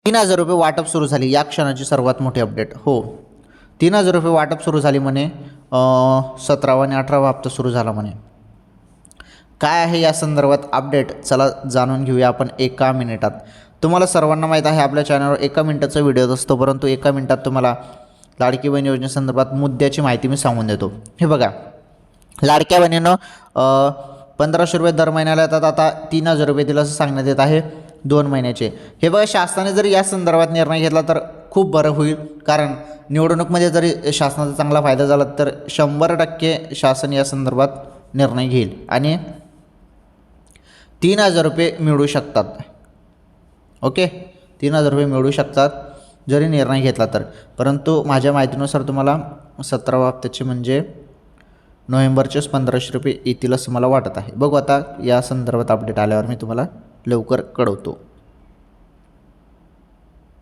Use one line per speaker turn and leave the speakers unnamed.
3,000 रुपये वाटप सुरू झाली, या क्षणाची सर्वात मोठी अपडेट. हो, 3,000 रुपये वाटप सुरू झाली म्हणे. 17वा आणि 18वा हप्ता सुरू झाला म्हणे. काय आहे या संदर्भात अपडेट, चला जाणून घेऊया आपण एका मिनिटात. तुम्हाला सर्वांना माहीत आहे आपल्या चॅनलवर 1 मिनिटाचा व्हिडिओ असतो, परंतु 1 मिनिटात तुम्हाला लाडकी बहीण योजनेसंदर्भात मुद्द्याची माहिती मी सांगून देतो. हे बघा, लाडक्या बहिणीनं 1,500 रुपये दर महिन्याला येतात. आता 3,000 रुपये दिलं असं सांगण्यात येत आहे 2 महिन्याचे. हे बघा, शासनाने जर या संदर्भात निर्णय घेतला तर खूप बरं होईल, कारण निवडणुकीमध्ये जरी शासनाचा चांगला फायदा झाला तर 100% शासन या संदर्भात निर्णय घेईल आणि 3,000 रुपये मिळू शकतात. ओके, 3,000 रुपये मिळू शकतात जरी निर्णय घेतला तर. परंतु माझ्या माहितीनुसार तुम्हाला 17वा हप्त्याचे म्हणजे नोव्हेंबरचेच 1,500 रुपये येतील असं मला वाटत आहे. बघू आता, या संदर्भात अपडेट आल्यावर मी तुम्हाला लवकर कळवतो.